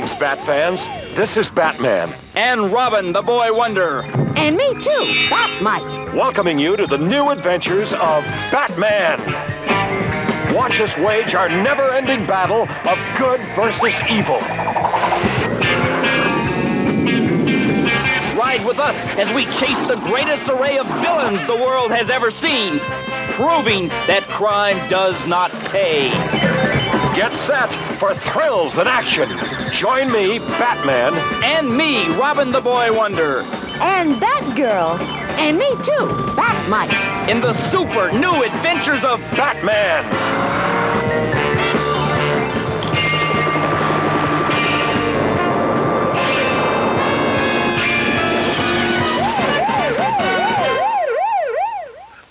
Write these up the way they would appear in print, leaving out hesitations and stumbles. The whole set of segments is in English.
Greetings, Bat fans. This is Batman. And Robin, the Boy Wonder. And me too, Batmite. Welcoming you to the new adventures of Batman. Watch us wage our never-ending battle of good versus evil. Ride with us as we chase the greatest array of villains the world has ever seen, proving that crime does not pay. Get set for thrills and action. Join me, Batman. And me, Robin the Boy Wonder. And Batgirl. And me too, Batmite. In the super new adventures of Batman.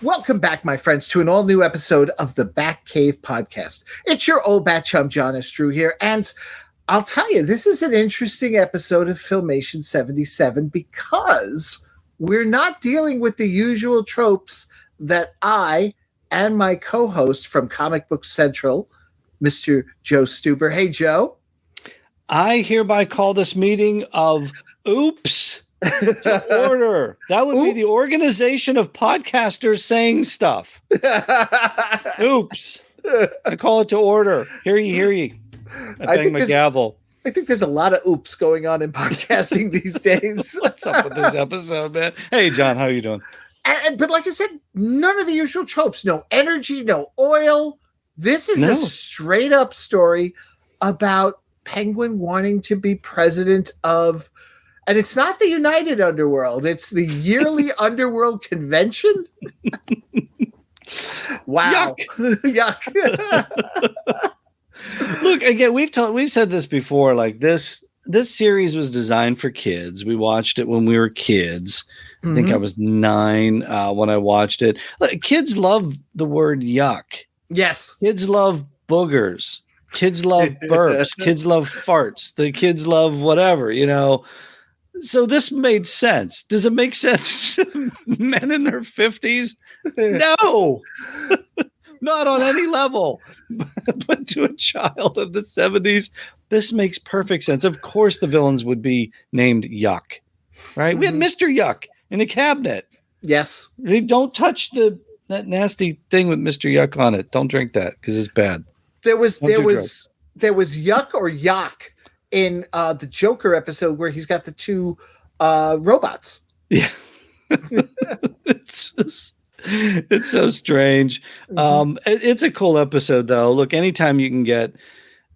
Welcome back, my friends, to an all-new episode of the Batcave podcast. It's your old bat chum, John S. Drew here, and I'll tell you, this is an interesting episode of Filmation 77 because we're not dealing with the usual tropes that I and my co-host from Comic Book Central, Mr. Joe Stuber. Hey, Joe. I hereby call this meeting of Oops to order. That would be the Organization of Podcasters saying stuff. Oops. I call it to order. Hear ye. I bang my gavel. I think there's a lot of oops going on in podcasting these days. What's up with this episode, man? Hey, John, how you doing? But like I said, none of the usual tropes. No energy, no oil. This is a straight up story about Penguin wanting to be president of, and it's not the United Underworld. It's the yearly Underworld convention. Wow. Yuck. Look, again, we've said this before, like this series was designed for kids. We watched it when we were kids. I think I was 9 when I watched it. Like, kids love the word yuck. Yes. Kids love boogers. Kids love burps. Kids love farts. The kids love whatever, So this made sense. Does it make sense to men in their 50s? No. Not on any level. But to a child of the 70s, this makes perfect sense. Of course the villains would be named Yuck. Right? We had Mr. Yuck in the cabinet. Yes. Don't touch that nasty thing with Mr. Yuck on it. Don't drink that because it's bad. There was Yuck or Yuck in the Joker episode where he's got the two robots. Yeah. It's so strange. It's a cool episode though. Look, anytime you can get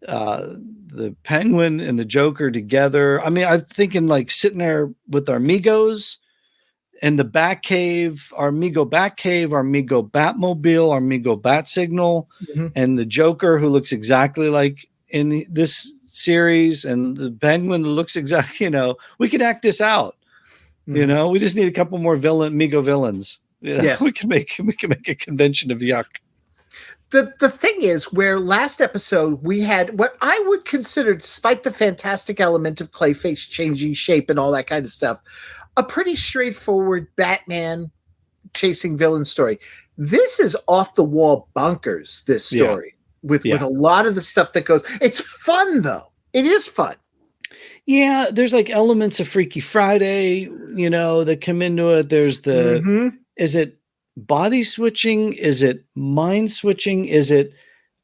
the Penguin and the Joker together. I mean, I'm thinking like sitting there with our amigos in the Batcave, our amigo Batcave, our amigo Batmobile, our amigo Bat Signal, and the Joker who looks exactly like in this series, and the Penguin looks exactly, we could act this out. We just need a couple more amigo villains. Yes. We can make a convention of yuck. The thing is, where last episode we had what I would consider, despite the fantastic element of Clayface changing shape and all that kind of stuff, a pretty straightforward Batman chasing villain story. This is off the wall bonkers, this story, with a lot of the stuff that goes. It's fun though. It is fun. Yeah, there's like elements of Freaky Friday, that come into it. There's is it body switching? Is it mind switching? Is it,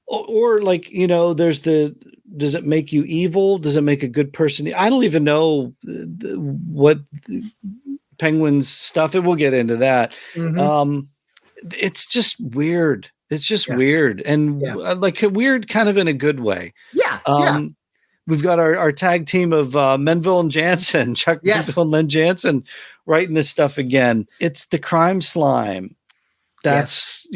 or like, does it make you evil? Does it make a good person? I don't even know what Penguin's stuff. And we'll get into that. It's just weird. It's just weird. And like weird kind of in a good way. Yeah. We've got our tag team of Menville and Jansen, Chuck Menville and Len Jansen writing this stuff again. It's the crime slime. That's,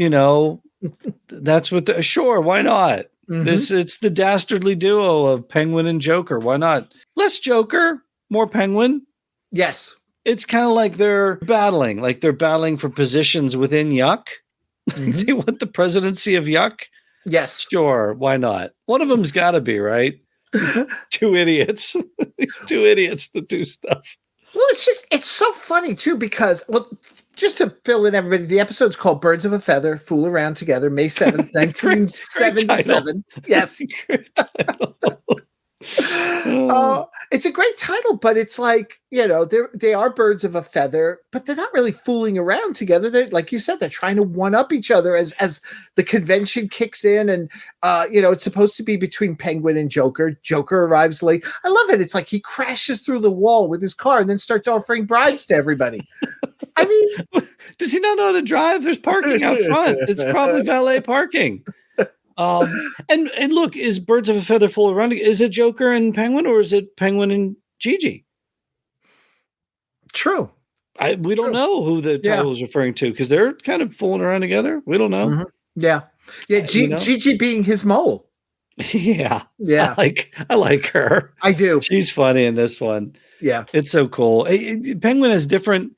that's what why not? It's the dastardly duo of Penguin and Joker. Why not? Less Joker, more Penguin. Yes. It's kind of like they're battling for positions within Yuck. They want the presidency of Yuck. Yes. Sure. Why not? One of them's got to be, right? Two idiots. These two idiots that do stuff. Well, it's so funny too, because, just to fill in everybody, the episode's called Birds of a Feather, Fool Around Together, May 7th, 1977. Yes. It's a great title, but it's like, they are birds of a feather, but they're not really fooling around together. They're, like you said, they're trying to one up each other as the convention kicks in, and it's supposed to be between Penguin and Joker. Joker arrives late. I love it. It's like he crashes through the wall with his car and then starts offering bribes to everybody. I mean, does he not know how to drive? There's parking out front. It's probably valet parking. And look, is Birds of a Feather fooling around? Is it Joker and Penguin, or is it Penguin and Gigi? True. We don't know who the title is referring to, because they're kind of fooling around together. We don't know. Mm-hmm. Yeah. Gigi being his mole. Yeah. I like her. I do. She's funny in this one. Yeah. It's so cool. Penguin has different,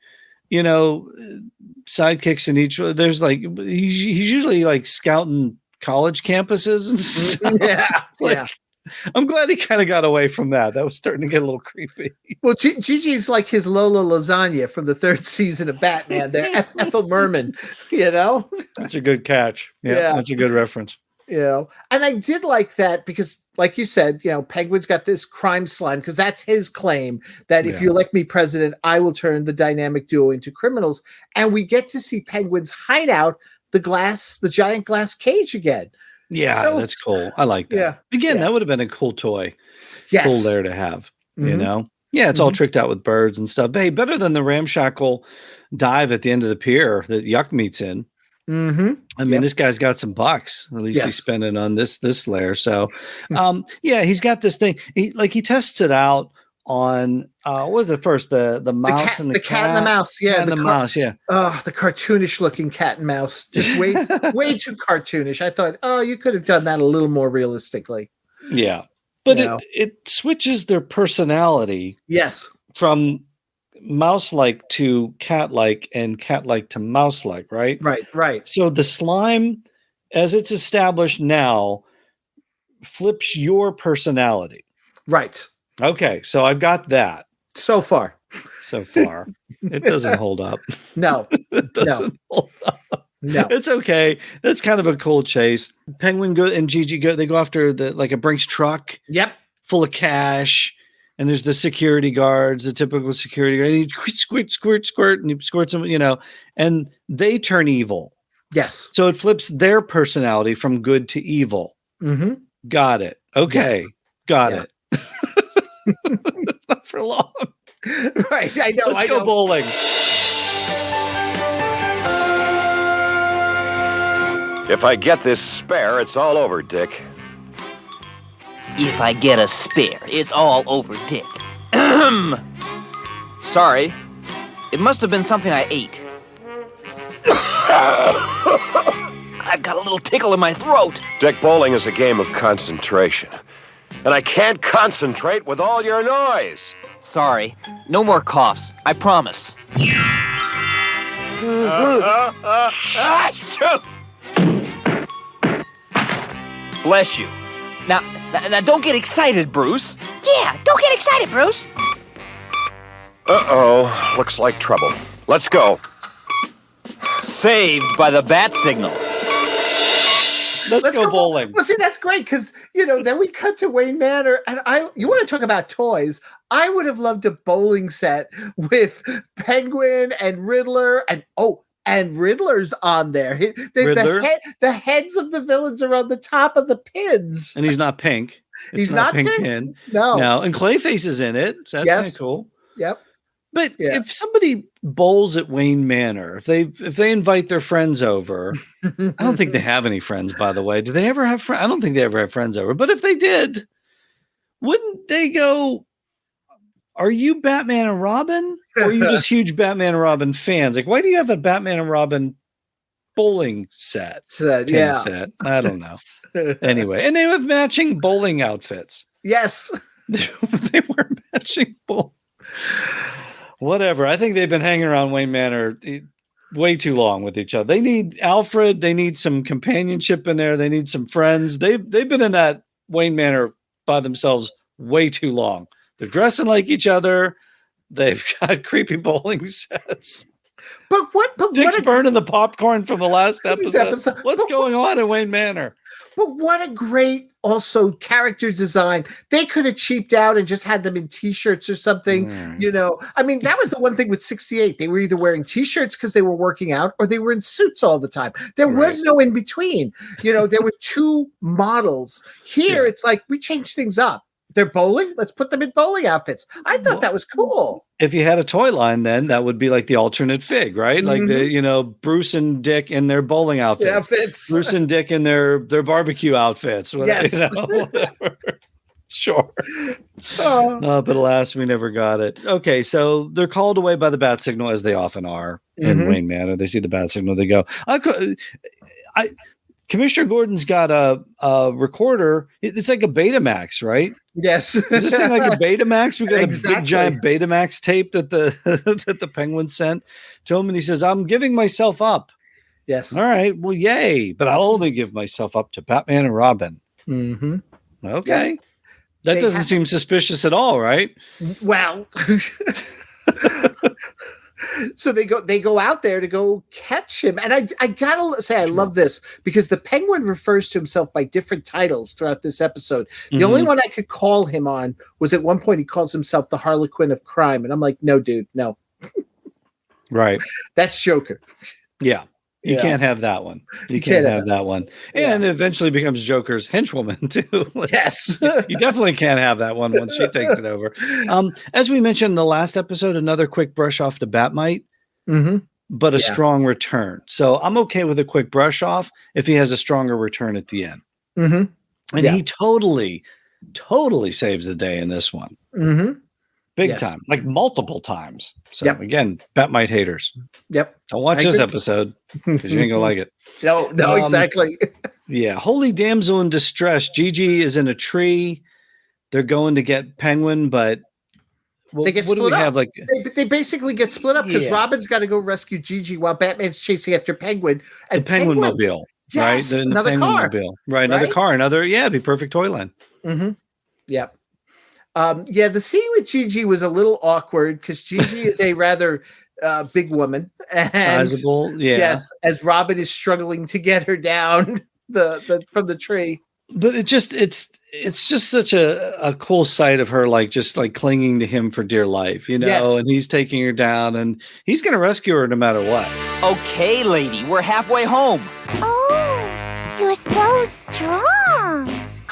sidekicks in each. There's like, he's usually like scouting college campuses and stuff. Yeah. I'm glad he kind of got away from that. That was starting to get a little creepy. Well, Gigi's like his Lola Lasagna from the 3rd season of Batman. There, Ethel Merman. That's a good catch. Yeah, that's a good reference. And I did like that because, like you said, Penguin's got this crime slime, because that's his claim that if you elect me president, I will turn the dynamic duo into criminals. And we get to see Penguin's hideout, the giant glass cage again. Yeah, that's cool. I like that. Yeah. Again, that would have been a cool toy. Yes. Cool there to have, Yeah, it's all tricked out with birds and stuff. But hey, better than the ramshackle dive at the end of the pier that Yuck meets in. Mm-hmm. I mean, this g's got some bucks. At least he's spending on this lair. So, he's got this thing. He tests it out on what was it first? The mouse and the cat and the mouse. Yeah, and the mouse. Yeah. Oh, the cartoonish looking cat and mouse. Just way too cartoonish. I thought, you could have done that a little more realistically. Yeah, but it switches their personality. Yes, from mouse-like to cat-like, and cat-like to mouse-like, right? Right. So the slime, as it's established now, flips your personality. Right. Okay, so I've got that. So far. It doesn't hold up. No. It doesn't hold up. No. It's okay. That's kind of a cool chase. Penguin and Gigi they go after a Brinks truck. Yep. Full of cash. And there's the security guards, the typical security guard. And he squirt, and he squirts them, and they turn evil. Yes. So it flips their personality from good to evil. Mm-hmm. Got it. Okay. Yes. Got it. Not for long. Right. I know. Let's go bowling. If I get this spare, it's all over, Dick. If I get a spare, it's all over, Dick. Sorry. It must have been something I ate. I've got a little tickle in my throat. Dick, bowling is a game of concentration. And I can't concentrate with all your noise. Sorry. No more coughs. I promise. Bless you. Now, don't get excited, Bruce. Yeah, don't get excited, Bruce. Uh-oh. Looks like trouble. Let's go. Saved by the bat signal. Let's go bowling. Well, see, that's great because, then we cut to Wayne Manor. And you want to talk about toys? I would have loved a bowling set with Penguin and Riddler and Riddler's on there. The heads of the villains are on the top of the pins. And he's not pink. He's not pink? Pin. No. And Clayface is in it. So that's kind of cool. Yep. But if somebody bowls at Wayne Manor, if they invite their friends over, I don't think they have any friends, by the way. Do they ever have friends? I don't think they ever have friends over. But if they did, wouldn't they go, are you Batman and Robin? Or are you just huge Batman and Robin fans? Like, why do you have a Batman and Robin bowling set? Set. I don't know. Anyway, and they have matching bowling outfits. Yes. They were matching bowling. Whatever. I think they've been hanging around Wayne Manor way too long with each other. They need Alfred. They need some companionship in there. They need some friends. They've been in that Wayne Manor by themselves way too long. They're dressing like each other. They've got creepy bowling sets. But what? Dick's burning the popcorn from the last episode. What's going on in Wayne Manor? But what a great also character design. They could have cheaped out and just had them in t-shirts or something, I mean, that was the one thing with 68. They were either wearing t-shirts because they were working out or they were in suits all the time. There was no in between. There were two models. Here, it's like we changed things up. They're bowling. Let's put them in bowling outfits. I thought that was cool. If you had a toy line, then that would be like the alternate fig, right? Like Bruce and Dick in their bowling outfits. Bruce and Dick in their barbecue outfits. Yes. Sure. But alas, we never got it. Okay, so they're called away by the bat signal, as they often are in Wayne Manor. They see the bat signal. They go, Commissioner Gordon's got a recorder. It's like a Betamax, right? Yes. Is this thing like a Betamax? We got a big giant Betamax tape that the Penguin sent to him, and he says, "I'm giving myself up." Yes. All right. Well, yay! But I'll only give myself up to Batman and Robin. Mm-hmm. Okay. Yeah. That doesn't seem suspicious at all, right? Well. So they go out there to go catch him. And I gotta say, I love this because the Penguin refers to himself by different titles throughout this episode. The only one I could call him on was at one point he calls himself the Harlequin of Crime. And I'm like, no, dude, no. Right. That's Joker. Yeah. You can't have that one. You can't have that one. And it eventually becomes Joker's henchwoman, too. Yes. You definitely can't have that one once she takes it over. As we mentioned in the last episode, another quick brush off to Batmite, but a strong return. So I'm okay with a quick brush off if he has a stronger return at the end. And he totally saves the day in this one. Big time, like multiple times. So again, Batmite haters. Yep. Don't watch this episode because you ain't gonna like it. No, exactly. Holy damsel in distress. Gigi is in a tree. They're going to get Penguin, but they get split up. They basically get split up because Robin's got to go rescue Gigi while Batman's chasing after Penguin. And the Penguin Mobile, yes, right? Another Penguin car. Mobile. Right, another car. It'd be perfect toy line. Yep. The scene with Gigi was a little awkward because Gigi is a rather big woman. And sizable, yes, as Robin is struggling to get her down from the tree. But it's just such a cool sight of her just clinging to him for dear life, and he's taking her down and he's gonna rescue her no matter what. Okay, lady, we're halfway home. Oh, you're so strong.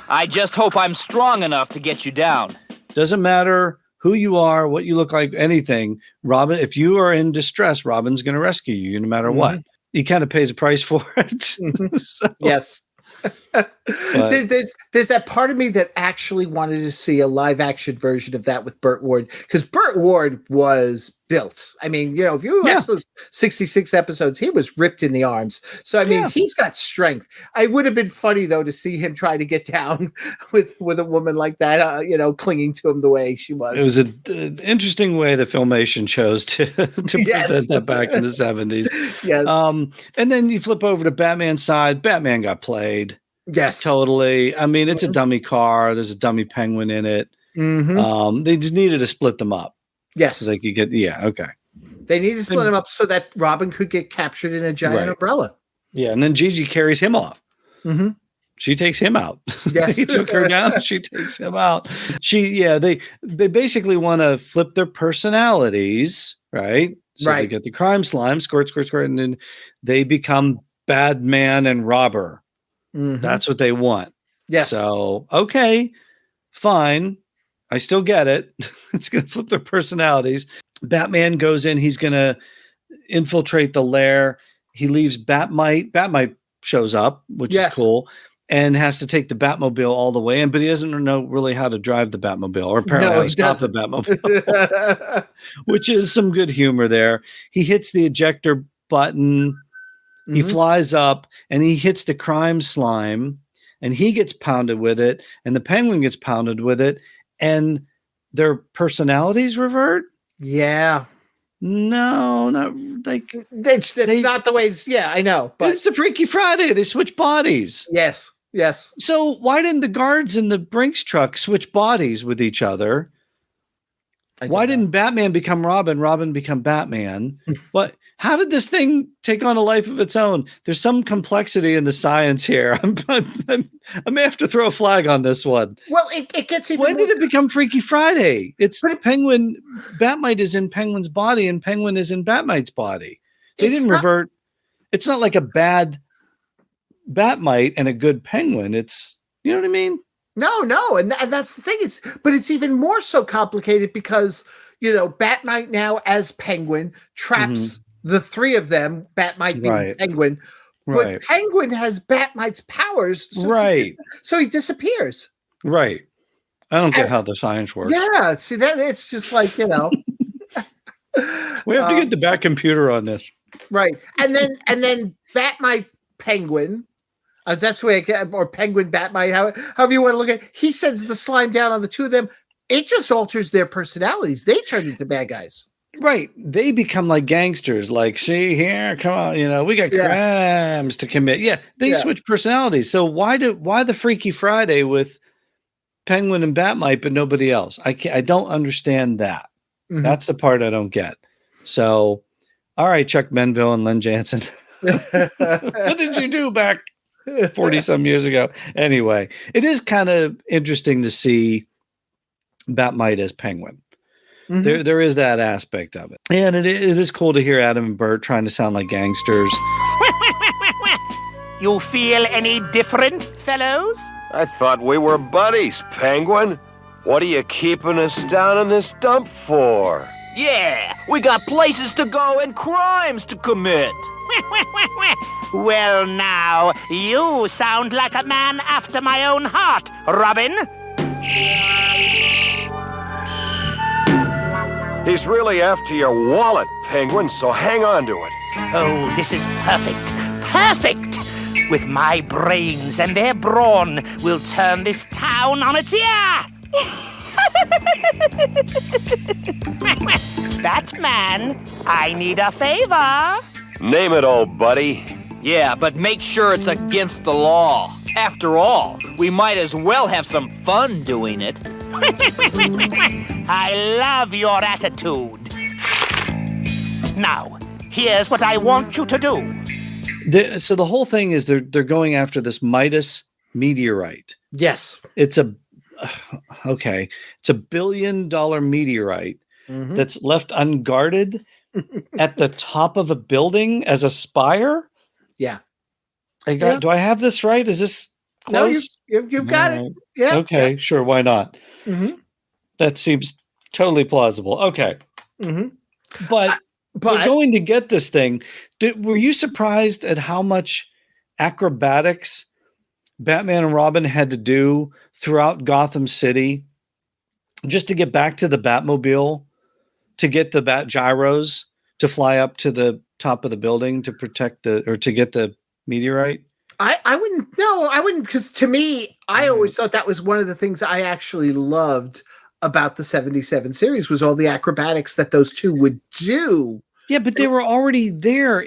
I just hope I'm strong enough to get you down. Doesn't matter who you are, what you look like, anything. Robin, if you are in distress, Robin's going to rescue you no matter what. He kind of pays a price for it. Yes. There's that part of me that actually wanted to see a live action version of that with Burt Ward, because Burt Ward was built. I mean, if you watch those 66 episodes, he was ripped in the arms. So I mean, he's got strength. I would have been funny though to see him try to get down with a woman like that, clinging to him the way she was. It was an interesting way the Filmation chose to present that back in the 70s. Yes. And then you flip over to Batman's side. Batman got played. Yes, totally. I mean, it's a dummy car. There's a dummy Penguin in it. They just needed to split them up. Yes, so they could get. Okay. They need to split them up so that Robin could get captured in a giant umbrella. Yeah, and then Gigi carries him off. She takes him out. Yes, he took her down. She takes him out. They basically want to flip their personalities, right? So they get the crime slime, squirt, and then they become Badman and Robber. That's what they want. Yes. So, okay, fine. I still get it. It's going to flip their personalities. Batman goes in. He's going to infiltrate the lair. He leaves Batmite. Batmite shows up, which is cool, and has to take the Batmobile all the way in, but he doesn't know really how to drive the Batmobile, or apparently how to stop the Batmobile, which is some good humor there. He hits the ejector button. He flies up and he hits the crime slime and he gets pounded with it and the Penguin gets pounded with it and their personalities revert. Yeah. No, not like that's not the way. I know, but it's a Freaky Friday. They switch bodies. Yes. So why didn't the guards in the Brinks truck switch bodies with each other? Why didn't Batman become Robin? Robin become Batman? What? How did this thing take on a life of its own? There's some complexity in the science here. I may have to throw a flag on this one. Well, it gets even. When did it become Freaky Friday? Penguin. Batmite is in Penguin's body, and Penguin is in Batmite's body. They didn't revert. It's not like a bad Batmite and a good Penguin. It's, you know what I mean? No, and that's the thing. It's even more so complicated because Batmite now as Penguin traps the three of them. Batmite being Penguin, but Penguin has Batmite's powers, so he disappears. Right. I don't get how the science works. Yeah, see that it's just like we have to get the Bat computer on this. Right, and then Batmite Penguin. That's the way I can, or Penguin Batmite, however you want to look at it. He sends the slime down on the two of them. It just alters their personalities. They turn into bad guys. Right. They become like gangsters. Like, see here, come on, we got crimes to commit. Yeah, they switch personalities. So why the Freaky Friday with Penguin and Batmite, but nobody else? I don't understand that. Mm-hmm. That's the part I don't get. So, all right, Chuck Menville and Len Jansen. What did you do back 40 some years ago? Anyway, it is kind of interesting to see Batmite as Penguin. Mm-hmm. There is that aspect of it. And it is cool to hear Adam and Bert trying to sound like gangsters. You feel any different, fellows? I thought we were buddies, Penguin. What are you keeping us down in this dump for? Yeah, we got places to go and crimes to commit. Well, now, you sound like a man after my own heart, Robin. He's really after your wallet, Penguin, so hang on to it. Oh, this is perfect. Perfect! With my brains and their brawn, we'll turn this town on its ear! Batman, I need a favor. Name it, old buddy. Yeah, but make sure it's against the law. After all, we might as well have some fun doing it. I love your attitude. Now, here's what I want you to do. So the whole thing is they're going after this Midas meteorite. Yes. It's a $1 billion meteorite that's left unguarded at the top of a building as a spire. Yeah. Do I have this right? Is this close? No, you've got it. Yeah. Okay, sure. Why not? Mm-hmm. That seems totally plausible. Okay. Mm-hmm. But we're going to get this thing. Were you surprised at how much acrobatics Batman and Robin had to do throughout Gotham City just to get back to the Batmobile, to get the Bat gyros to fly up to the top of the building to protect to get the meteorite? I wouldn't, because to me, I always thought that was one of the things I actually loved about the 77 series was all the acrobatics that those two would do. Yeah, but they were already there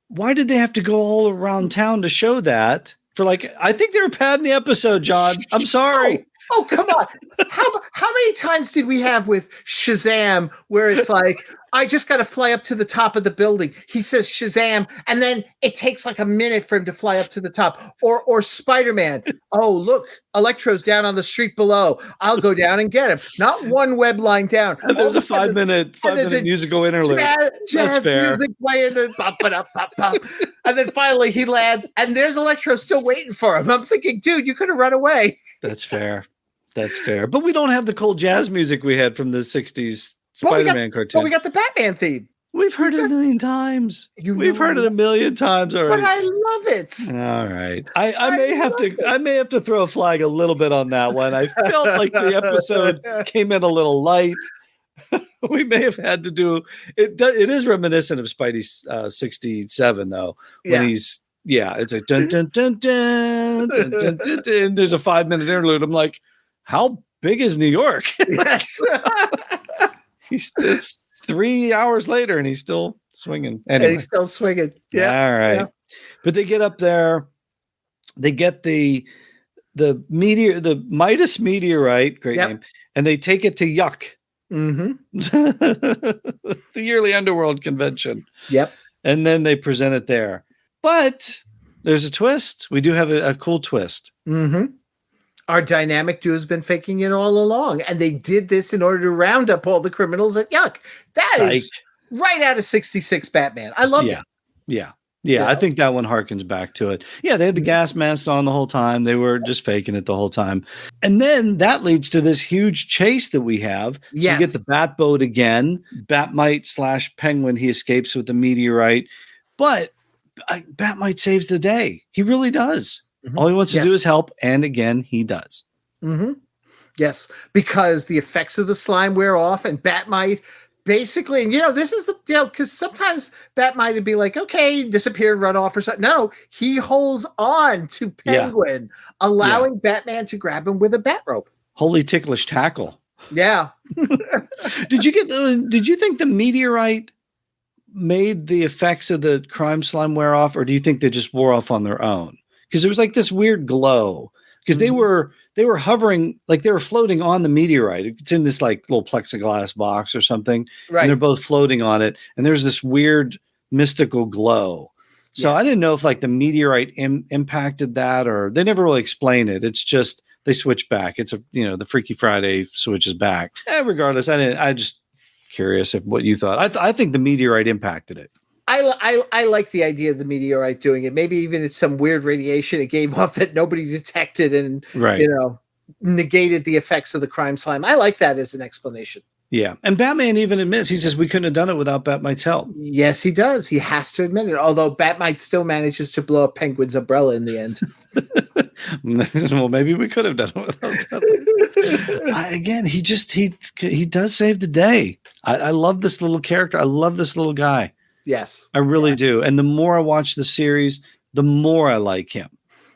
why did they have to go all around town to show that? I think they were padding the episode, John. I'm sorry. Oh, come on. How many times did we have with Shazam where it's like, I just got to fly up to the top of the building. He says Shazam, and then it takes like a minute for him to fly up to the top. Or Spider-Man. Oh, look, Electro's down on the street below. I'll go down and get him. Not one web line down. And there's a five minute musical interlude. Jazz music playing, and then finally he lands, and there's Electro still waiting for him. I'm thinking, dude, you could have run away. That's fair. But we don't have the cool jazz music we had from the 60s Spider-Man cartoon. But we got the Batman theme. We've heard it a million times. We've heard it a million times already. But I love it. All right. I may have to throw a flag a little bit on that one. I felt like the episode came in a little light. We may have had to do it. It is reminiscent of Spidey's 67 though. When it's a dun dun dun dun dun dun dun dun. There's a 5-minute interlude. I'm like, how big is New York? Yes. It's 3 hours later and he's still swinging. Anyway. He's still swinging. Yeah. All right. Yeah. But they get up there. They get the Midas meteorite, great name, and they take it to Yuck. Mm-hmm. The yearly Underworld convention. Yep. And then they present it there. But there's a twist. We do have a cool twist. Mm-hmm. Our dynamic duo has been faking it all along, and they did this in order to round up all the criminals at Yuck. That is right out of 66 Batman. I love it. Yeah, I think that one harkens back to it. Yeah, they had the gas masks on the whole time. They were just faking it the whole time. And then that leads to this huge chase that we have. So you get the Bat boat again. Batmite / Penguin, he escapes with the meteorite. But Batmite saves the day. He really does. Mm-hmm. All he wants to do is help. And again, he does. Mm-hmm. Yes, because the effects of the slime wear off and Batmite basically, and this is because sometimes Batmite would be like, okay, disappear, run off or something. No, he holds on to Penguin, allowing Batman to grab him with a bat rope. Holy ticklish tackle. Yeah. Did you think the meteorite made the effects of the crime slime wear off, or do you think they just wore off on their own? Because there was like this weird glow because they were hovering, like they were floating on the meteorite. It's in this like little plexiglass box or something. Right. And they're both floating on it. And there's this weird mystical glow. So I didn't know if like the meteorite impacted that, or they never really explain it. It's just, they switch back. It's the Freaky Friday switches back. Regardless, I just curious if what you thought. I think the meteorite impacted it. I like the idea of the meteorite doing it. Maybe even it's some weird radiation it gave off that nobody detected and negated the effects of the crime slime. I like that as an explanation. Yeah. And Batman even admits, he says we couldn't have done it without Batmite's help. Yes, he does. He has to admit it. Although Batmite still manages to blow up Penguin's umbrella in the end. Well, maybe we could have done it without Batmite. Again, he does save the day. I love this little character. I love this little guy. Yes. I really do. And the more I watch the series, the more I like him.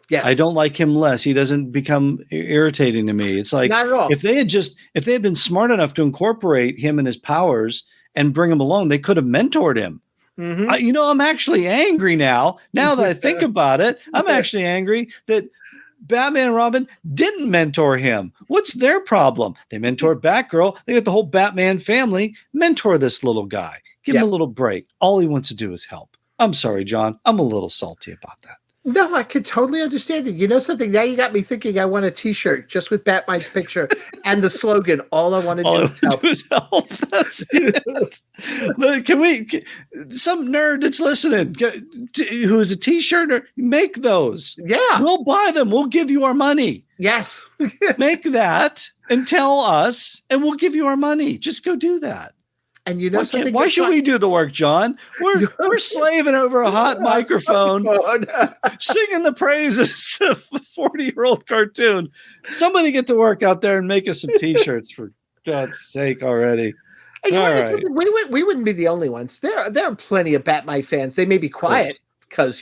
Yes. I don't like him less. He doesn't become irritating to me. It's like, not at all. If they had been smart enough to incorporate him and his powers and bring him along, they could have mentored him. Mm-hmm. I'm actually angry now. Now that I think about it, I'm actually angry that Batman and Robin didn't mentor him. What's their problem? They mentored Batgirl. They got the whole Batman family. Mentor this little guy. Give him a little break. All he wants to do is help. I'm sorry, John. I'm a little salty about that. No, I could totally understand it. You know something? Now you got me thinking I want a T-shirt just with Batmite's picture and the slogan, all I want to do is help. That's it. Some nerd that's listening, who's a T-shirt, make those. Yeah. We'll buy them. We'll give you our money. Yes. Make that and tell us, and we'll give you our money. Just go do that. And you know something? Why should we do the work, John? We're slaving over a hot microphone, singing the praises of a 40-year-old cartoon. Somebody get to work out there and make us some T-shirts, for God's sake already. Hey, we wouldn't be the only ones. There are plenty of Batmite fans. They may be quiet because,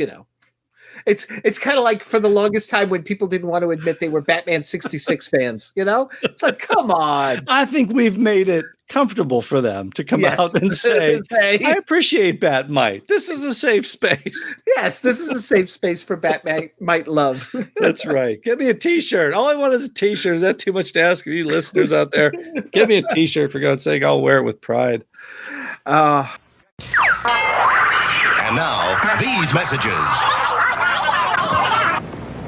it's kind of like for the longest time when people didn't want to admit they were Batman 66 fans, It's like, come on. I think we've made it comfortable for them to come out and say, I appreciate Batmite. This is a safe space. Yes, this is a safe space for Batmite love. That's right. Get me a T-shirt. All I want is a T-shirt. Is that too much to ask of you listeners out there? Give me a T-shirt, for God's sake. I'll wear it with pride. And now, these messages.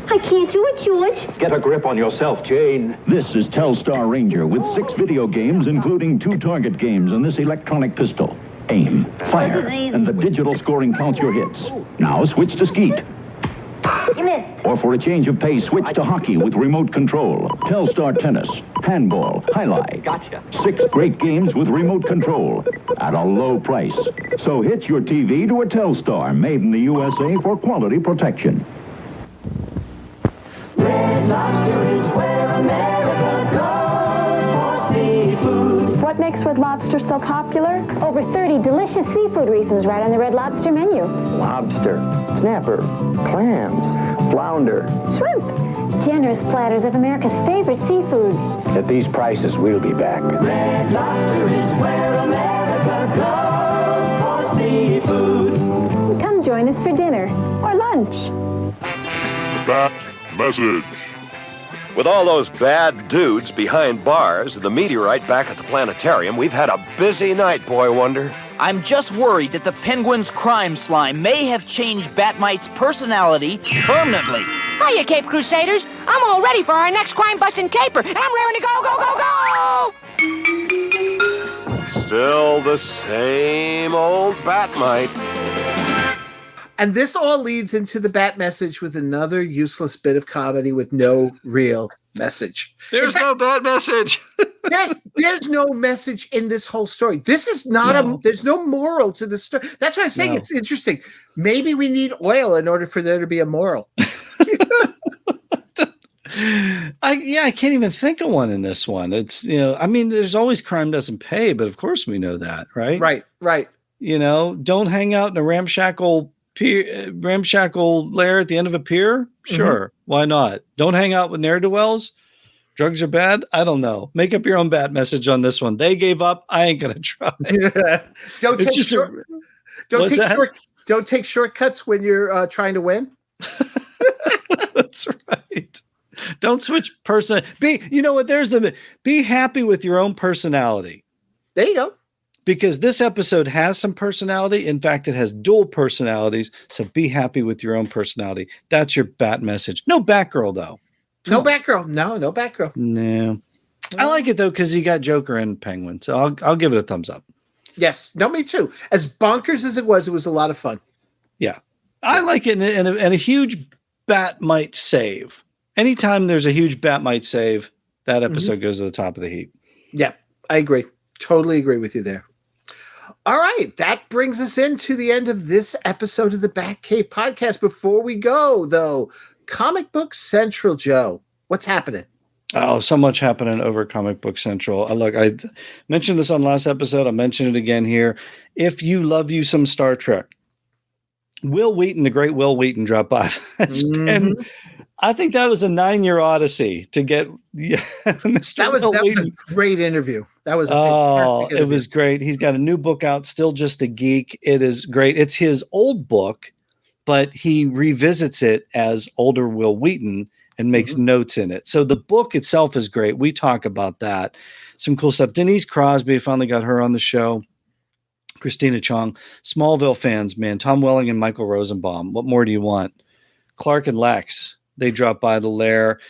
I can't do it, George. Get a grip on yourself, Jane. This is Telstar Ranger with 6 video games, including 2 target games and this electronic pistol. Aim, fire, and the digital scoring counts your hits. Now switch to skeet. You missed. Or for a change of pace, switch to hockey with remote control. Telstar Tennis, Handball, Highlight. Gotcha. 6 great games with remote control at a low price. So hitch your TV to a Telstar made in the USA for quality protection. Red Lobster is where America goes for seafood. What makes Red Lobster so popular? Over 30 delicious seafood reasons right on the Red Lobster menu. Lobster, snapper, clams, flounder, shrimp. Generous platters of America's favorite seafoods. At these prices, we'll be back. Red Lobster is where America goes for seafood. Come join us for dinner or lunch. Bat message. With all those bad dudes behind bars and the meteorite back at the planetarium, we've had a busy night, Boy Wonder. I'm just worried that the Penguin's crime slime may have changed Batmite's personality permanently. Hiya, Cape Crusaders. I'm all ready for our next crime-busting caper, and I'm raring to go, go, go, go! Still the same old Batmite. And this all leads into the Bat message with another useless bit of comedy with no real message. There's no Bat message. there's no message in this whole story. This is not there's no moral to the story. That's why I'm saying it's interesting. Maybe we need oil in order for there to be a moral. I can't even think of one in this one. It's, there's always crime doesn't pay, but of course we know that, right? Right. Don't hang out in a ramshackle lair at the end of a pier. Sure. Why not? Don't hang out with ne'er-do-wells. Drugs are bad. I don't know. Make up your own Bat message on this one. They gave up. I ain't gonna try. Don't take shortcuts when you're trying to win. That's right. Don't switch person. Be happy with your own personality. There you go. Because this episode has some personality. In fact, it has dual personalities. So be happy with your own personality. That's your Bat message. No Batgirl, though. No Batgirl. No Batgirl. No. I like it, though, because you got Joker and Penguin. So I'll give it a thumbs up. Yes. No, me too. As bonkers as it was a lot of fun. Yeah. I like it. And a huge Bat might save. Anytime there's a huge Bat might save, that episode goes to the top of the heap. Yeah, I agree. Totally agree with you there. All right, that brings us into the end of this episode of the Batcave podcast. Before we go, though, Comic Book Central, Joe, what's happening? Oh, so much happening over at Comic Book Central. I mentioned this on last episode. I mentioned it again here. If you love you some Star Trek, Will Wheaton, the great Will Wheaton, dropped by. I think that was a 9-year odyssey to get Mr. That was a great interview. That was a fantastic interview. It was great. He's got a new book out, Still Just a Geek. It is great. It's his old book, but he revisits it as older Will Wheaton and makes notes in it. So the book itself is great. We talk about that. Some cool stuff. Denise Crosby, finally got her on the show. Christina Chong. Smallville fans, man. Tom Welling and Michael Rosenbaum. What more do you want? Clark and Lex. They dropped by the lair.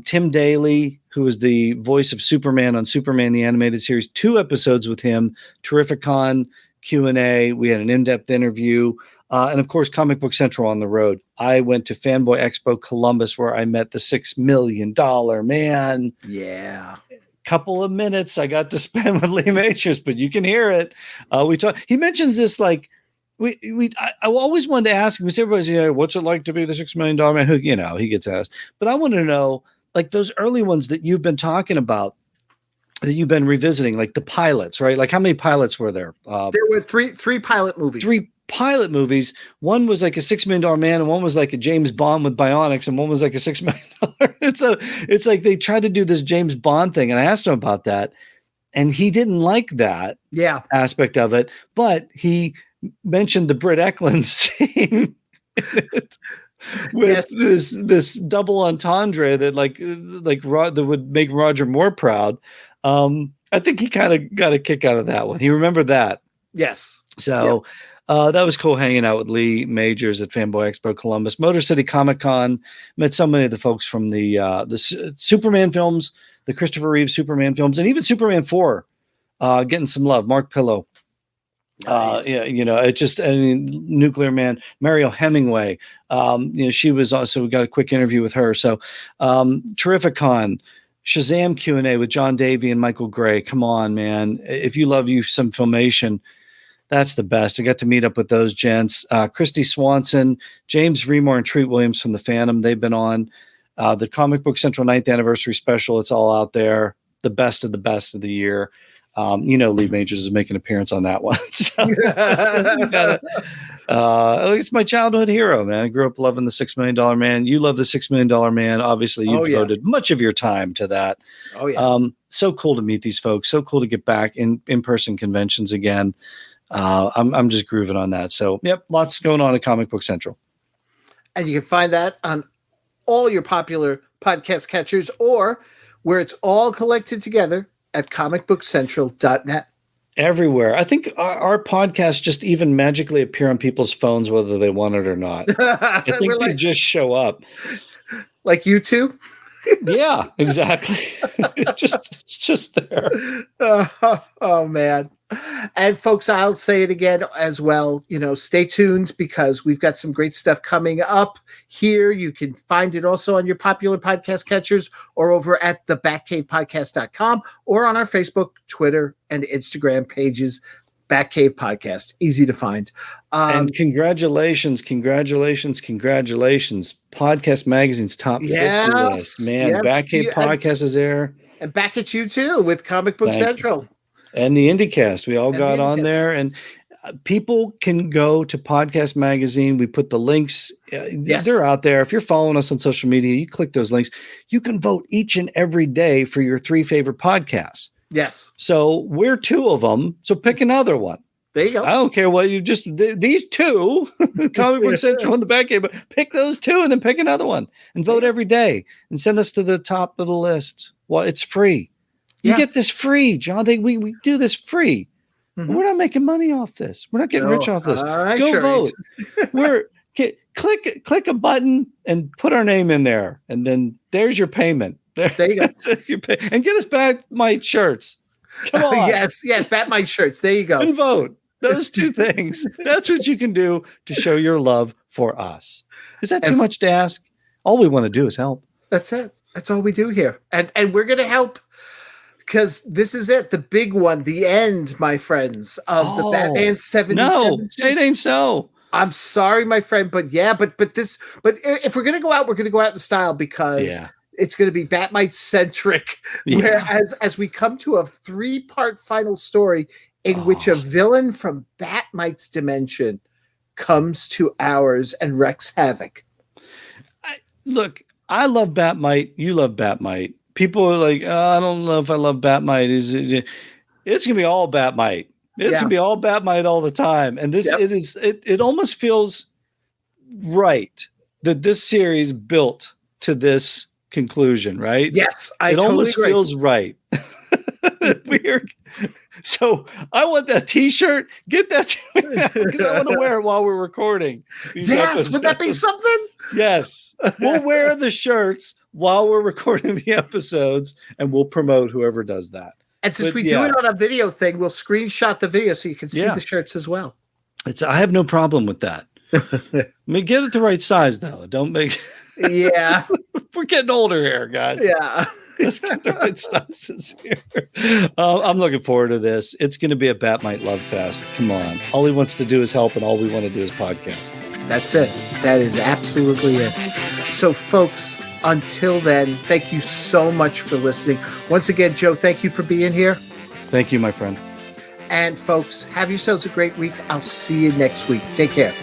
Tim Daly, who is the voice of Superman on Superman the Animated Series, 2 episodes with him. Terrificon Q&A. We had an in-depth interview. And, of course, Comic Book Central on the road. I went to Fanboy Expo Columbus where I met the $6 million man. Yeah. Couple of minutes I got to spend with Lee Majors, but you can hear it. We talk. He mentions this I always wanted to ask him, because everybody's, what's it like to be the $6 million man? Who, he gets asked. But I want to know, like those early ones that you've been talking about, that you've been revisiting, like the pilots, right? Like how many pilots were there? There were three pilot movies. 3 pilot movies. One was like a $6 million man, and one was like a James Bond with bionics, and one was like a $6 million. It's like they tried to do this James Bond thing, and I asked him about that, and he didn't like that aspect of it, but he mentioned the Britt Eklund scene with this double entendre that that would make Roger Moore proud. I think he kind of got a kick out of that one. He remembered that. Yes. So that was cool hanging out with Lee Majors at Fanboy Expo Columbus. Motor City Comic Con. Met so many of the folks from the Superman films, the Christopher Reeve Superman films, and even Superman 4 getting some love. Mark Pillow. Nice. It just, Nuclear Man, Mariel Hemingway. She was also, we got a quick interview with her. So Terrificon, Shazam Q&A with John Davey and Michael Gray. Come on, man. If you love you some Filmation, that's the best. I got to meet up with those gents. Christy Swanson, James Remore, and Treat Williams from The Phantom. They've been on the Comic Book Central 9th Anniversary Special. It's all out there. The best of the year. Lee Majors is making an appearance on that one. So, it's my childhood hero, man. I grew up loving the $6 million man. You love the $6 million man. Obviously, you devoted much of your time to that. Oh yeah. So cool to meet these folks. So cool to get back in-person conventions again. I'm just grooving on that. So, yep, lots going on at Comic Book Central. And you can find that on all your popular podcast catchers, or where it's all collected together at comicbookcentral.net. Everywhere. I think our podcasts just even magically appear on people's phones, whether they want it or not. I think they just show up. Like you two? Yeah, exactly. It's just there. Oh, man. And folks, I'll say it again as well. Stay tuned because we've got some great stuff coming up here. You can find it also on your popular podcast catchers or over at thebatcavepodcast.com or on our Facebook, Twitter, and Instagram pages. Batcave Podcast, easy to find. And congratulations. Podcast Magazine's top 50 list. Man, yes, Batcave Podcast is there. And back at you too with Comic Book Central. And the IndieCast. We all got on there. And people can go to Podcast Magazine. We put the links. They're out there. If you're following us on social media, you click those links. You can vote each and every day for your 3 favorite podcasts. Yes. So we're 2 of them. So pick another one. There you go. I don't care what you just these 2, Comic Book Central and the Batcave, but pick those 2 and then pick another one and vote every day and send us to the top of the list. Well, it's free. You get this free, John. We do this free. Mm-hmm. We're not making money off this. We're not getting rich off this. Go vote. Click a button and put our name in there, and then there's your payment. There you go. And get us Batmite shirts. Come on. Yes, Batmite shirts. There you go. And vote. Those 2 things. That's what you can do to show your love for us. Is that too much to ask? All we want to do is help. That's it. That's all we do here. And we're going to help because this is it. The big one, the end, my friends, of the Batman 77. No, it ain't so. I'm sorry, my friend, but if we're going to go out, we're going to go out in style because it's going to be Batmite centric. Whereas as we come to a 3-part final story in which a villain from Batmite's dimension comes to ours and wreaks havoc. Look, I love Batmite. You love Batmite. People are like, I don't know if I love Batmite. It's going to be all Batmite. It's going to be all Batmite all the time. And this, it almost feels right that this series built to this conclusion, right? Yes, it almost feels right. Weird. So I want that T-shirt. Get that because I want to wear it while we're recording. Yes, would that be something? Yes, we'll wear the shirts while we're recording the episodes, and we'll promote whoever does that. And since we do it on a video thing, we'll screenshot the video so you can see the shirts as well. I have no problem with that. I mean, get it the right size though. Don't make. Yeah, we're getting older here, guys. Yeah. Let's get the right sizes here. I'm looking forward to this. It's going to be a Batmite love fest. Come on. All he wants to do is help, and all we want to do is podcast. That's it. That is absolutely it. So, folks, until then, thank you so much for listening. Once again, Joe, thank you for being here. Thank you, my friend. And, folks, have yourselves a great week. I'll see you next week. Take care.